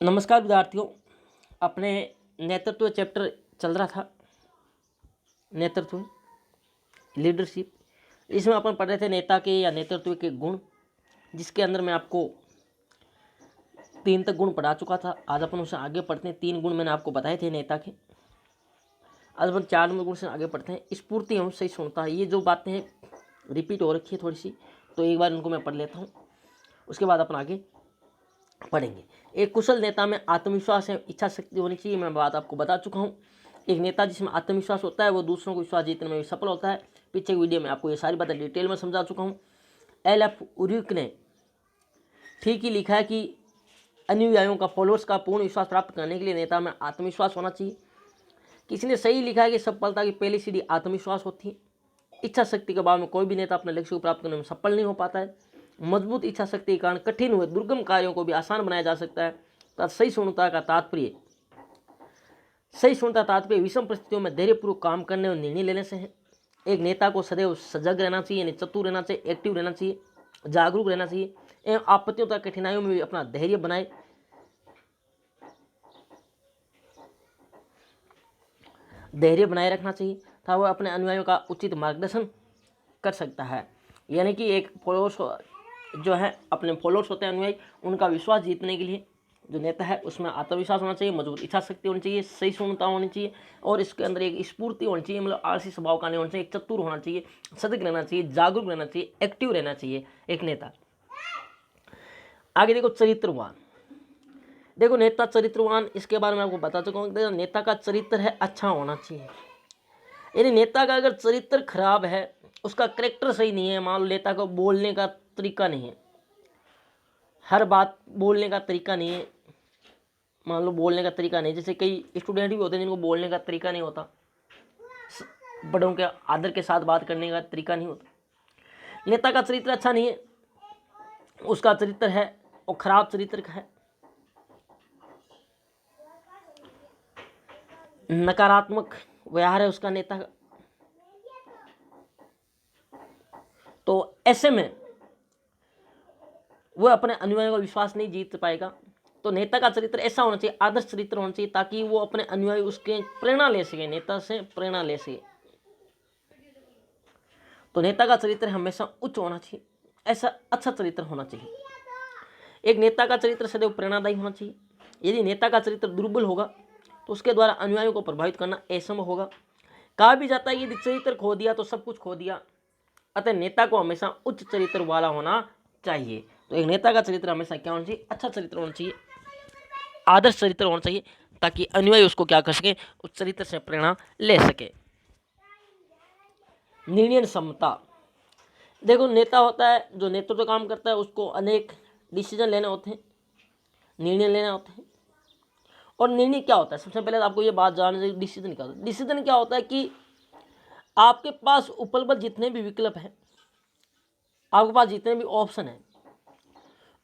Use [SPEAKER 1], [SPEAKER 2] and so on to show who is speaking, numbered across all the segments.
[SPEAKER 1] नमस्कार विद्यार्थियों। अपने नेतृत्व चैप्टर चल रहा था, नेतृत्व लीडरशिप। इसमें अपन पढ़ रहे थे नेता के या नेतृत्व के गुण, जिसके अंदर मैं आपको 3 तक गुण पढ़ा चुका था। आज अपन उससे आगे पढ़ते हैं। 3 गुण मैंने आपको बताए थे नेता के। आज अपन 4 नंबर गुण से आगे पढ़ते हैं। स्फूर्ति हम सही सुनता है। ये जो बातें हैं रिपीट हो रखी है थोड़ी सी, तो एक बार इनको मैं पढ़ लेता हूँ, उसके बाद अपन आगे पढ़ेंगे। एक कुशल नेता में आत्मविश्वास है, इच्छा शक्ति होनी चाहिए। मैं बात आपको बता चुका हूँ। एक नेता जिसमें आत्मविश्वास होता है वो दूसरों को विश्वास जीतने में भी सफल होता है। पीछे की वीडियो में आपको ये सारी बातें डिटेल में समझा चुका हूँ। LF उरिक ने ठीक ही लिखा है कि अनुयायियों का, फॉलोअर्स का पूर्ण विश्वास प्राप्त करने के लिए नेता में आत्मविश्वास होना चाहिए। किसी ने सही लिखा है कि सफलता की पहली सीढ़ी आत्मविश्वास होती है। इच्छा शक्ति के अभाव में कोई भी नेता अपने लक्ष्य को प्राप्त करने में सफल नहीं हो पाता है। मजबूत इच्छा शक्ति के कारण कठिन हुए दुर्गम कार्यों को भी आसान बनाया जा सकता है। तथा सही शून्यता तात्पर्य विषम परिस्थितियों में धैर्यपूर्वक काम करने और निर्णय लेने से है। एक नेता को सदैव सजग रहना चाहिए, यानी चतुर रहना चाहिए, एक्टिव रहना चाहिए, जागरूक रहना चाहिए एवं आपत्तियों तथा कठिनाइयों में भी अपना धैर्य बनाए रखना चाहिए तथा वह अपने अनुयायियों का उचित मार्गदर्शन कर सकता है। यानी कि एक फॉलोअर्स जो है, अपने फॉलोअर्स होते हैं अनुयायी, उनका विश्वास जीतने के लिए जो नेता है उसमें आत्मविश्वास होना चाहिए, मजबूत इच्छा शक्ति होनी चाहिए, सही शून्यता होनी चाहिए और इसके अंदर एक स्फूर्ति होनी चाहिए, मतलब आलसी स्वभाव का नहीं होना चाहिए, चतुर होना चाहिए, सजग रहना चाहिए, जागरूक रहना चाहिए, एक्टिव रहना चाहिए एक नेता। आगे देखो चरित्रवान। देखो नेता चरित्रवान, इसके बारे में आपको बता चुका हूँ। नेता का चरित्र है अच्छा होना चाहिए। यानी नेता का अगर चरित्र खराब है, उसका करेक्टर सही नहीं है, मान लो नेता को बोलने का तरीका नहीं है, हर बात बोलने का तरीका नहीं है, मान लो बोलने का तरीका नहीं, जैसे कई स्टूडेंट भी होते हैं जिनको बोलने का तरीका नहीं होता, बड़ों के आदर के साथ बात करने का तरीका नहीं होता। नेता का चरित्र अच्छा नहीं है, उसका चरित्र है वो खराब चरित्र का है, नकारात्मक व्यवहार है उसका नेता का। तो ऐसे में वह अपने अनुयायियों का विश्वास नहीं जीत पाएगा। तो नेता का चरित्र ऐसा होना चाहिए, आदर्श चरित्र होना चाहिए, ताकि वो अपने अनुयायी उसके प्रेरणा ले सके, नेता से प्रेरणा ले सके। तो नेता का चरित्र हमेशा उच्च होना चाहिए, ऐसा अच्छा चरित्र होना चाहिए। एक नेता का चरित्र सदैव प्रेरणादायी होना चाहिए। यदि नेता का चरित्र दुर्बल होगा तो उसके द्वारा अनुयायियों को प्रभावित करना असंभव होगा। कहा भी जाता है यदि चरित्र खो दिया तो सब कुछ खो दिया। अतः नेता को हमेशा उच्च चरित्र वाला होना चाहिए। तो एक नेता का चरित्र हमेशा क्या होना चाहिए? अच्छा चरित्र होना चाहिए, आदर्श चरित्र होना चाहिए, ताकि अनुयायी उसको क्या कर सके? उस चरित्र से प्रेरणा ले सके। निर्णय क्षमता। देखो नेता होता है जो नेतृत्व काम करता है, उसको अनेक डिसीजन लेने होते हैं, निर्णय लेने होते हैं। और निर्णय क्या होता है? सबसे पहले आपको ये बात जानना चाहिए, डिसीजन क्या होता है। डिसीजन क्या होता है कि आपके पास उपलब्ध जितने भी विकल्प हैं, आपके पास जितने भी ऑप्शन हैं,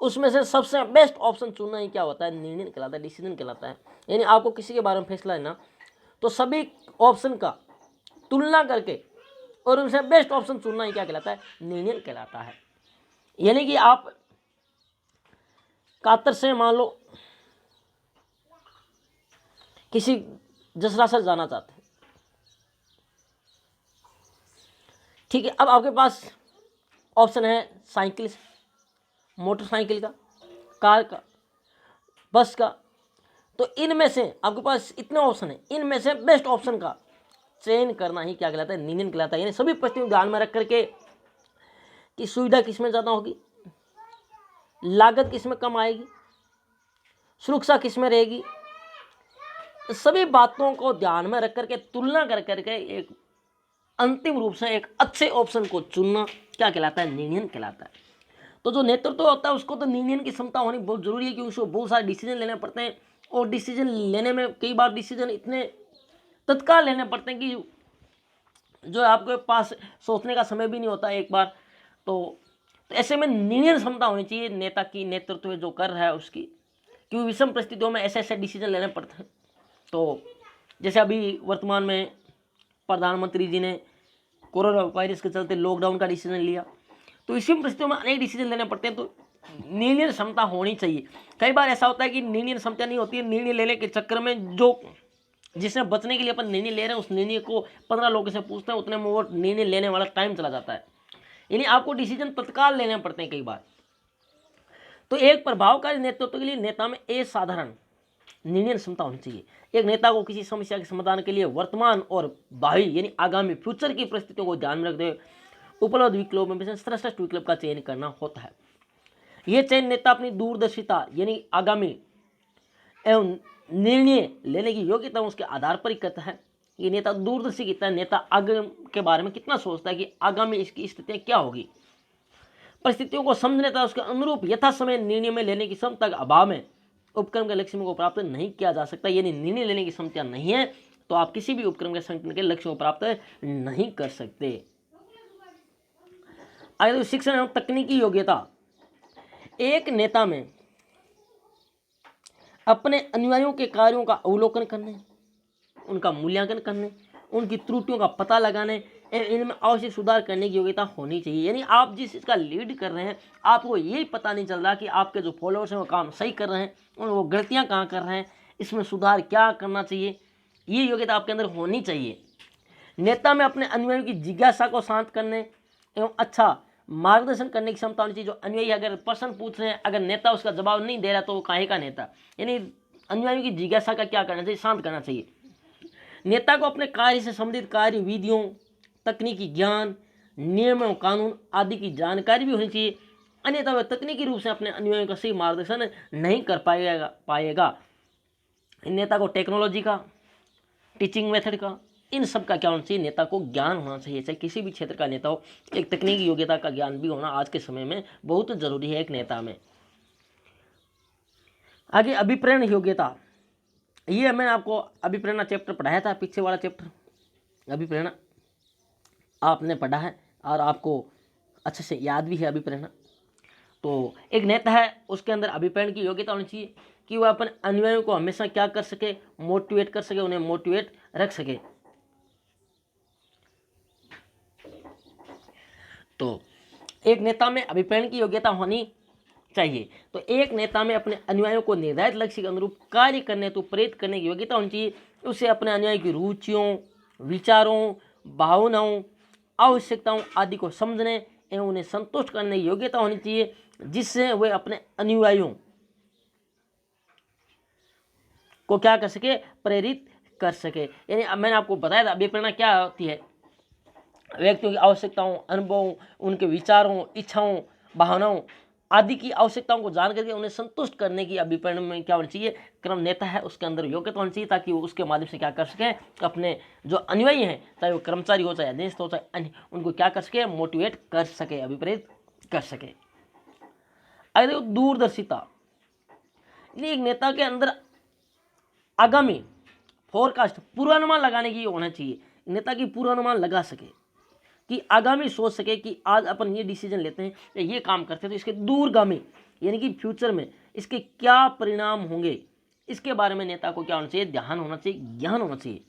[SPEAKER 1] उसमें से सबसे बेस्ट ऑप्शन चुनना ही क्या होता है? निर्णय कहलाता है, डिसीजन कहलाता है। यानी आपको किसी के बारे में फैसला लेना, तो सभी ऑप्शन का तुलना करके और उनसे बेस्ट ऑप्शन चुनना ही क्या कहलाता है? निर्णय कहलाता है। यानी कि आप कातर से मान लो किसी जसरासर जाना चाहते हैं, ठीक है। अब आपके पास ऑप्शन है साइकिल से, मोटरसाइकिल का, कार का, बस का। तो इनमें से आपके पास इतने ऑप्शन हैं, इनमें से बेस्ट ऑप्शन का चयन करना ही क्या कहलाता है? निर्णय कहलाता है। यानी सभी परिस्थितियों ध्यान में रख करके कि सुविधा किसमें ज़्यादा होगी, लागत किसमें कम आएगी, सुरक्षा किसमें रहेगी, सभी बातों को ध्यान में रख करके तुलना कर करके एक अंतिम रूप से एक अच्छे ऑप्शन को चुनना क्या कहलाता है? निर्णय कहलाता है। तो जो नेतृत्व होता है उसको तो निर्णय की क्षमता होनी बहुत जरूरी है, क्योंकि उसको बहुत सारे डिसीजन लेने पड़ते हैं और डिसीजन लेने में कई बार डिसीजन इतने तत्काल लेने पड़ते हैं कि जो आपके पास सोचने का समय भी नहीं होता एक बार। तो ऐसे में निर्णय क्षमता होनी चाहिए नेता की, नेतृत्व जो कर रहा है उसकी, क्योंकि विषम परिस्थितियों में ऐसे ऐसे डिसीजन लेने पड़ते हैं। तो जैसे अभी वर्तमान में प्रधानमंत्री जी ने कोरोना वायरस के चलते लॉकडाउन का डिसीजन लिया, तो इसी परिस्थितियों में अनेक डिसीजन लेने पड़ते हैं। तो निर्णय क्षमता होनी चाहिए। कई बार ऐसा होता है कि निर्णय क्षमता नहीं होती है, निर्णय लेने के चक्कर में जो जिसमें बचने के लिए अपन निर्णय ले रहे हैं उस निर्णय को 15 लोगों से पूछते हैं, उतने में वो निर्णय लेने वाला टाइम चला जाता है। यानी आपको डिसीजन तत्काल लेने पड़ते हैं कई बार। तो एक प्रभावकारी नेतृत्व के लिए नेता में असाधारण निर्णय क्षमता होनी चाहिए। एक नेता को किसी समस्या के समाधान के लिए वर्तमान और भावी यानी आगामी फ्यूचर की परिस्थितियों को ध्यान में रखते हुए उपलब्ध विकल्पों में से श्रेष्ठ विकल्प का चयन करना होता है। यह चयन नेता अपनी दूरदर्शिता यानी आगामी एवं निर्णय लेने की योग्यता उसके आधार पर ही करता है। ये नेता दूरदर्शी कितना है, नेता आगे के बारे में कितना सोचता है कि आगामी इसकी स्थितियां क्या होगी, परिस्थितियों को समझने तथा उसके अनुरूप यथा समय निर्णय में लेने की क्षमता के अभाव में उपक्रम के लक्ष्य को प्राप्त नहीं किया जा सकता। यानी निर्णय लेने की क्षमता नहीं है तो आप किसी भी उपक्रम के संगठन के लक्ष्य को प्राप्त नहीं कर सकते। आगे शिक्षण एवं तकनीकी योग्यता। एक नेता में अपने अनुयायियों के कार्यों का अवलोकन करने, उनका मूल्यांकन करने, उनकी त्रुटियों का पता लगाने एवं इनमें आवश्यक सुधार करने की योग्यता होनी चाहिए। यानी आप जिस चीज़ का लीड कर रहे हैं आपको यही पता नहीं चल रहा कि आपके जो फॉलोअर्स हैं वो काम सही कर रहे हैं और वो गलतियां कहाँ कर रहे हैं, इसमें सुधार क्या करना चाहिए, ये योग्यता आपके अंदर होनी चाहिए। नेता में अपने अनुयायियों की जिज्ञासा को शांत करने एवं अच्छा मार्गदर्शन करने की क्षमता होनी चाहिए। जो अनुयायी अगर प्रश्न पूछ रहे हैं, अगर नेता उसका जवाब नहीं दे रहा तो वो काहे का नेता। यानी अनुयायियों की जिज्ञासा का क्या करना चाहिए, शांत करना चाहिए। नेता को अपने कार्य से संबंधित कार्य विधियों, तकनीकी ज्ञान, नियम एवं कानून आदि की जानकारी भी होनी चाहिए, अन्यथा वह तकनीकी रूप से अपने अनुयायियों का सही मार्गदर्शन नहीं कर पाएगा। नेता को टेक्नोलॉजी का, टीचिंग मेथड का, इन सब का क्या होना चाहिए, नेता को ज्ञान होना चाहिए। चाहे किसी भी क्षेत्र का नेता हो, एक तकनीकी योग्यता का ज्ञान भी होना आज के समय में बहुत जरूरी है एक नेता में। आगे अभिप्रेरण योग्यता। ये मैंने आपको अभिप्रेरणा चैप्टर पढ़ाया था, पीछे वाला चैप्टर अभिप्रेरणा आपने पढ़ा है और आपको अच्छे से याद भी है अभिप्रेरणा। तो एक नेता है उसके अंदर अभिप्रेरण की योग्यता होनी चाहिए कि वह अपने अनुयायियों को हमेशा क्या कर सके, मोटिवेट कर सके, उन्हें मोटिवेट रख सके। तो एक नेता में अभिप्रेरण की योग्यता होनी चाहिए। तो एक नेता में अपने अनुयायियों को निर्धारित लक्ष्य के अनुरूप कार्य करने तो प्रेरित करने की योग्यता होनी चाहिए। उसे अपने अनुयायियों की रुचियों, विचारों, भावनाओं, आवश्यकताओं आदि को समझने एवं उन्हें संतुष्ट करने की योग्यता होनी चाहिए, जिससे वे अपने अनुयायियों को क्या कर सके, प्रेरित कर सके। यानी अब मैंने आपको बताया था अभिप्रेरणा क्या होती है, व्यक्तियों की आवश्यकताओं, अनुभवों, उनके विचारों, इच्छाओं, भावनाओं आदि की आवश्यकताओं को जान करके उन्हें संतुष्ट करने की अभिप्रेरण में क्या होना चाहिए, क्रम नेता है उसके अंदर योग्यता होनी चाहिए, ताकि वो उसके माध्यम से क्या कर सके, अपने जो अनुयायी हैं, चाहे वो कर्मचारी हो, चाहे अधीनस्थ हो, चाहे अन्य, उनको क्या कर सके, मोटिवेट कर सके, अभिप्रेरित कर सके। अगर देखो दूरदर्शिता, एक नेता के अंदर आगामी फोरकास्ट, पूर्वानुमान लगाने की होना चाहिए। नेता की पूर्वानुमान लगा सके कि आगामी सोच सके कि आज अपन ये डिसीजन लेते हैं या ये काम करते हैं तो इसके दूरगामी यानी कि फ्यूचर में इसके क्या परिणाम होंगे, इसके बारे में नेता को क्या होना चाहिए, ध्यान होना चाहिए, ज्ञान होना चाहिए।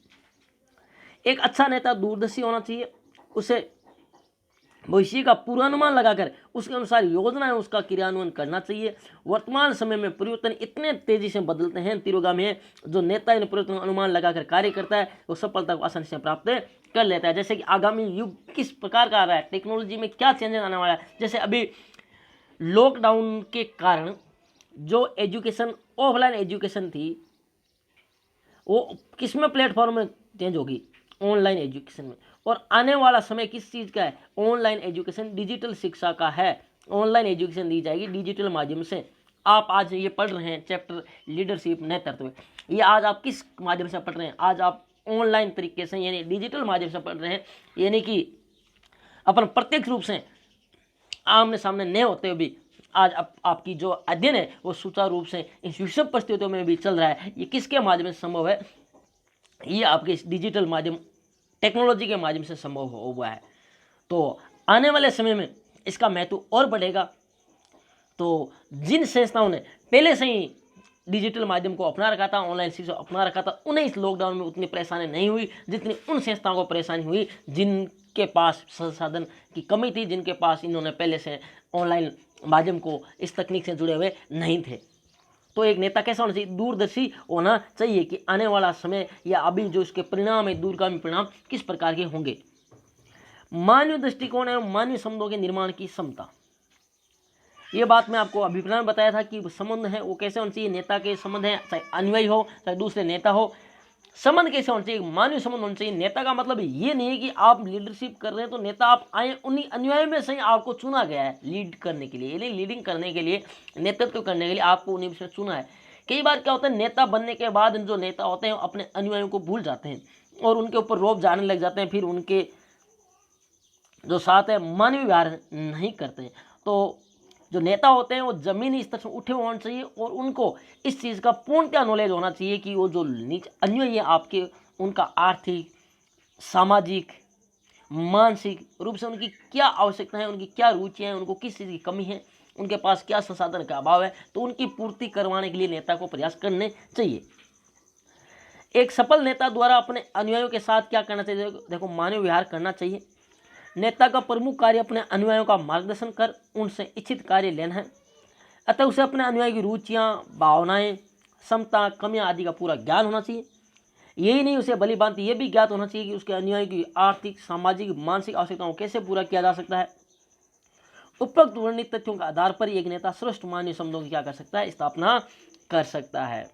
[SPEAKER 1] एक अच्छा नेता दूरदर्शी होना चाहिए, उसे भविष्य का पूर्वानुमान लगाकर उसके अनुसार योजनाएं उसका क्रियान्वयन करना चाहिए। वर्तमान समय में परिवर्तन इतने तेजी से बदलते हैं, तिरोगामी है। जो नेता इन परिवर्तन अनुमान लगाकर कार्य करता है वो सफलता को आसानी से प्राप्त कर लेता है। जैसे कि आगामी युग किस प्रकार का आ रहा है, टेक्नोलॉजी में क्या चेंजेस आने वाला है। जैसे अभी लॉकडाउन के कारण जो एजुकेशन, ऑफलाइन एजुकेशन थी वो किस में प्लेटफॉर्म में चेंज होगी, ऑनलाइन एजुकेशन में। और आने वाला समय किस चीज़ का है, ऑनलाइन एजुकेशन, डिजिटल शिक्षा का है। ऑनलाइन एजुकेशन दी जाएगी डिजिटल माध्यम से। आप आज ये पढ़ रहे हैं चैप्टर लीडरशिप नेतृत्व, ये आज आप किस माध्यम से पढ़ रहे हैं, आज आप ऑनलाइन तरीके से यानी डिजिटल माध्यम से पढ़ रहे हैं। यानी कि अपन प्रत्यक्ष रूप से आमने सामने नहीं होते हुए भी आज आपकी जो अध्ययन है वो सुचारू रूप से इस विषम परिस्थितियों में भी चल रहा है। ये किसके माध्यम से संभव है, ये आपके इस डिजिटल माध्यम, टेक्नोलॉजी के माध्यम से संभव हुआ है। तो आने वाले समय में इसका महत्व और बढ़ेगा। तो जिन संस्थाओं ने पहले से ही डिजिटल माध्यम को अपना रखा था, ऑनलाइन शिक्षा अपना रखा था, उन्हें इस लॉकडाउन में उतनी परेशानी नहीं हुई जितनी उन संस्थाओं को परेशानी हुई जिनके पास संसाधन की कमी थी, जिनके पास इन्होंने पहले से ऑनलाइन माध्यम को, इस तकनीक से जुड़े हुए नहीं थे। तो एक नेता कैसा होना चाहिए? दूरदर्शी होना चाहिए कि आने वाला समय या अभी जो इसके परिणाम है, दूरगामी परिणाम किस प्रकार के होंगे। मानवीय दृष्टिकोण एवं मानवीय संबंधों के निर्माण की क्षमता, ये बात मैं आपको अभिप्राय में बताया था कि संबंध है वो कैसे होना चाहिए। नेता के संबंध है, चाहे अनुयायी हो चाहे दूसरे नेता हो, संबंध कैसे होना चाहिए? मानवीय संबंध होना चाहिए। नेता का मतलब ये नहीं है कि आप लीडरशिप कर रहे हैं तो नेता आप आए, उन्हीं अनुयायी में से ही आपको चुना गया है लीड करने के लिए, यानी लीडिंग करने के लिए, नेतृत्व करने के लिए आपको उन्हीं में से चुना है। कई बार क्या होता है, नेता बनने के बाद जो नेता होते हैं अपने अनुयायियों को भूल जाते हैं और उनके ऊपर रौब जाने लग जाते हैं, फिर उनके जो साथ है मानवीय व्यवहार नहीं करते। तो जो नेता होते हैं वो जमीनी स्तर से उठे होना चाहिए और उनको इस चीज़ का पूर्णतः नॉलेज होना चाहिए कि वो जो नीचे अनुयायी है आपके, उनका आर्थिक, सामाजिक, मानसिक रूप से उनकी क्या आवश्यकता है, उनकी क्या रुचियाँ हैं, उनको किस चीज़ की कमी है, उनके पास क्या संसाधन का अभाव है, तो उनकी पूर्ति करवाने के लिए नेता को प्रयास करने चाहिए। एक सफल नेता द्वारा अपने अनुयायियों के साथ क्या करना चाहिए? देखो, मानवीय व्यवहार करना चाहिए। नेता का प्रमुख कार्य अपने अनुयायियों का मार्गदर्शन कर उनसे इच्छित कार्य लेना है। अतः उसे अपने अनुयायी की रुचियाँ, भावनाएं, क्षमता, कमियां आदि का पूरा ज्ञान होना चाहिए। यही नहीं, उसे भली भांति ये भी ज्ञात होना चाहिए कि उसके अनुयायी की आर्थिक, सामाजिक, मानसिक आवश्यकताओं को कैसे पूरा किया जा सकता है। उपरोक्त वर्णित तथ्यों के आधार पर एक नेता श्रेष्ठ मानवीय संबंधों की क्या कर सकता है? स्थापना कर सकता है।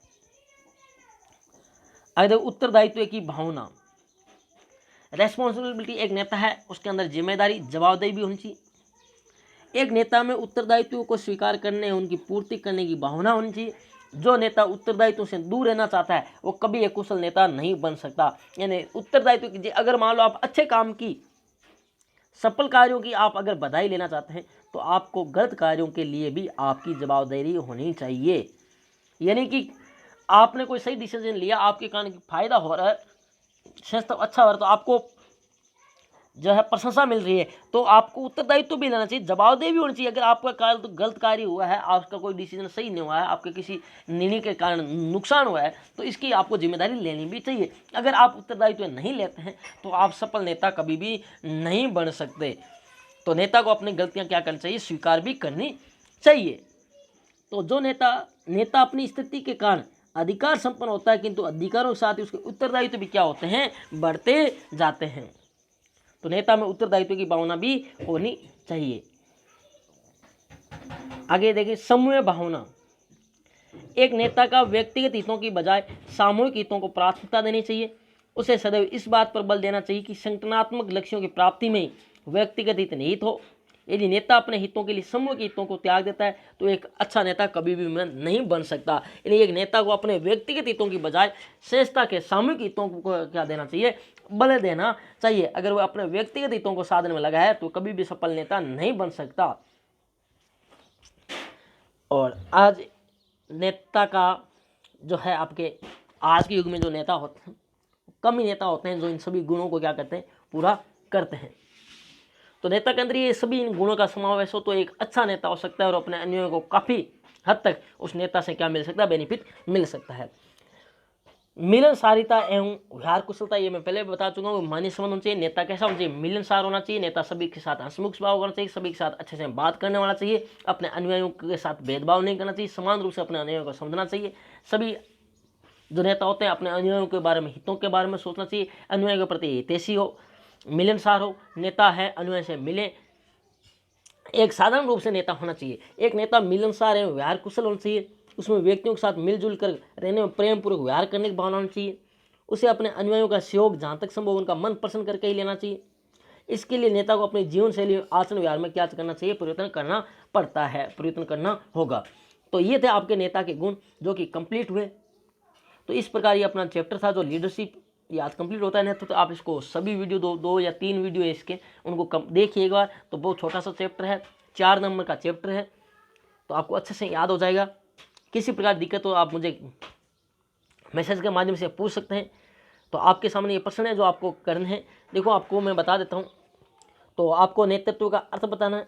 [SPEAKER 1] अगर उत्तरदायित्व की भावना, रेस्पॉन्सिबिलिटी, एक नेता है उसके अंदर जिम्मेदारी, जवाबदेही भी होनी चाहिए। एक नेता में उत्तरदायित्व को स्वीकार करने, उनकी पूर्ति करने की भावना होनी चाहिए। जो नेता उत्तरदायित्व से दूर रहना चाहता है वो कभी एक कुशल नेता नहीं बन सकता। यानी उत्तरदायित्व की, अगर मान लो आप अच्छे काम की, सफल कार्यों की आप अगर बधाई लेना चाहते हैं तो आपको गलत कार्यों के लिए भी आपकी जवाबदेही होनी चाहिए। यानी कि आपने कोई सही डिसीजन लिया, आपके कारण फायदा हो रहा है, संस्था अच्छा हो रहा है, तो आपको जो है प्रशंसा मिल रही है, तो आपको उत्तरदायित्व भी लेना चाहिए, जवाबदेही भी होनी चाहिए। अगर आपका कार्य तो गलत कार्य हुआ है, आपका कोई डिसीजन सही नहीं हुआ है, आपके किसी निर्णय के कारण नुकसान हुआ है, तो इसकी आपको जिम्मेदारी लेनी भी चाहिए। अगर आप उत्तरदायित्व नहीं लेते हैं तो आप सफल नेता कभी भी नहीं बन सकते। तो नेता को अपनी गलतियाँ क्या करनी चाहिए? स्वीकार भी करनी चाहिए। तो जो नेता अपनी स्थिति के कारण अधिकार संपन्न होता है, किंतु अधिकारों के साथ ही उसके उत्तरदायित्व भी क्या होते हैं? बढ़ते जाते हैं। तो नेता में उत्तरदायित्व की भावना भी होनी चाहिए। आगे देखिए, समूह भावना। एक नेता का व्यक्तिगत हितों की बजाय सामूहिक हितों को प्राथमिकता देनी चाहिए। उसे सदैव इस बात पर बल देना चाहिए कि संगठनात्मक लक्ष्यों की प्राप्ति में व्यक्तिगत हित निहित हो। यदि नेता अपने हितों के लिए समूह के हितों को त्याग देता है तो एक अच्छा नेता कभी भी नहीं बन सकता। यानी एक नेता को अपने व्यक्तिगत हितों की बजाय संस्था के सामूहिक हितों को क्या देना चाहिए? बल देना चाहिए। अगर वो अपने व्यक्तिगत हितों को साधन में लगा है तो कभी भी सफल नेता नहीं बन सकता। और आज नेता का जो है, आपके आज के युग में जो नेता होते हैं, कम ही नेता होते हैं जो इन सभी गुणों को क्या करते हैं? पूरा करते हैं। तो नेता के अंदर ये सभी इन गुणों का समावेश हो तो एक अच्छा नेता हो सकता है और अपने अनुयायियों को काफ़ी हद तक उस नेता से क्या मिल सकता है? बेनिफिट मिल सकता है। मिलनसारिता एवं व्यवहार कुशलता, ये मैं पहले बता चुका हूँ। मानवीय संबंध होना चाहिए। नेता कैसा होना चाहिए? मिलनसार होना चाहिए। नेता सभी के साथ हंसमुख स्वभाव होना चाहिए, सभी के साथ अच्छे से बात करने वाला चाहिए, अपने अनुयायियों के साथ भेदभाव नहीं करना चाहिए, समान रूप से अपने अनुयायियों को समझना चाहिए। सभी जो नेता होते हैं अपने अनुयायियों के बारे में, हितों के बारे में सोचना चाहिए। अनुयायियों के प्रति हितैषी हो, मिलनसार हो। नेता है अनुयायी से मिले, एक साधारण रूप से नेता होना चाहिए। एक नेता मिलनसार एवं व्यवहार कुशल होना चाहिए। उसमें व्यक्तियों के साथ मिलजुल कर रहने में प्रेम पूर्वक व्यवहार करने की भावना होनी चाहिए। उसे अपने अनुयायियों का सहयोग जहाँ तक संभव उनका मन प्रसन्न करके ही लेना चाहिए। इसके लिए नेता को अपनी जीवन शैली, आचरण, व्यवहार में क्या करना चाहिए? परिवर्तन करना पड़ता है, परिवर्तन करना होगा। तो ये थे आपके नेता के गुण जो कि कंप्लीट हुए। तो इस प्रकार ये अपना चैप्टर था जो लीडरशिप, ये आज कंप्लीट होता है ना। तो आप इसको सभी वीडियो दो या 3 वीडियो है इसके, उनको देखिए एक बार। तो बहुत छोटा सा चैप्टर है, 4 नंबर का चैप्टर है, तो आपको अच्छे से याद हो जाएगा। किसी प्रकार दिक्कत हो आप मुझे मैसेज के माध्यम से पूछ सकते हैं। तो आपके सामने ये प्रश्न है जो आपको करने हैं। देखो, आपको मैं बता देता हूँ। तो आपको नेतृत्व का अर्थ बताना है।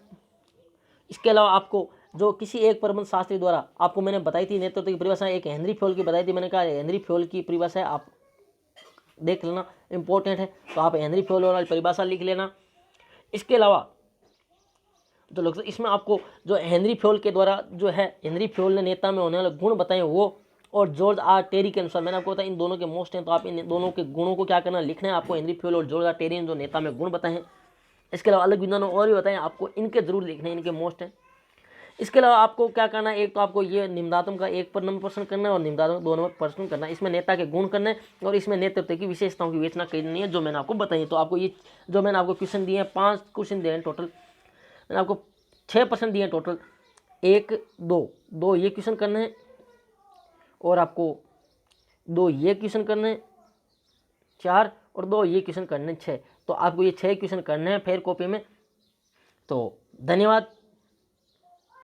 [SPEAKER 1] इसके अलावा आपको जो किसी एक प्रबंध शास्त्री द्वारा आपको मैंने बताई थी नेतृत्व की परिभाषा, एक हेनरी फ्योल की बताई थी। मैंने कहा हेनरी फ्योल की परिभाषा है, आप देख लेना, इंपॉर्टेंट है। तो आप हेनरी फ्योल वाली परिभाषा लिख लेना। इसके अलावा तो लोग इसमें आपको जो हेनरी फ्योल के द्वारा जो है, हेनरी फ्योल ने नेता में होने वाले गुण बताए वो, और जॉर्ज आर टेरी के अनुसार मैंने आपको बताया इन दोनों के मोस्ट हैं। तो आप इन दोनों के गुणों को क्या करना, लिखना है आपको। हेनरी फ्योल और जॉर्ज आर टेरी ने जो नेता में गुण बताए हैं, इसके अलावा अलग विद्वानों और भी बताएं आपको, इनके जरूर लिखने हैं, इनके मोस्ट हैं। इसके अलावा आपको क्या करना है, एक तो आपको ये निम्नात्मक का 1 नंबर प्रश्न करना है और निम्नात्मक 2 नंबर प्रश्न करना है। इसमें नेता के गुण करना है और इसमें नेतृत्व की विशेषताओं की विवेचना करनी है जो मैंने आपको बताई। तो आपको ये जो मैंने आपको क्वेश्चन दिए हैं, 5 क्वेश्चन दिए हैं टोटल, मैंने आपको 6 प्रश्न दिए हैं टोटल, 1 2 ये क्वेश्चन करने हैं और आपको 2 ये क्वेश्चन करने हैं 4 और 2 ये क्वेश्चन करने हैं 6। तो आपको ये 6 क्वेश्चन करने हैं फेयर कॉपी में। तो धन्यवाद।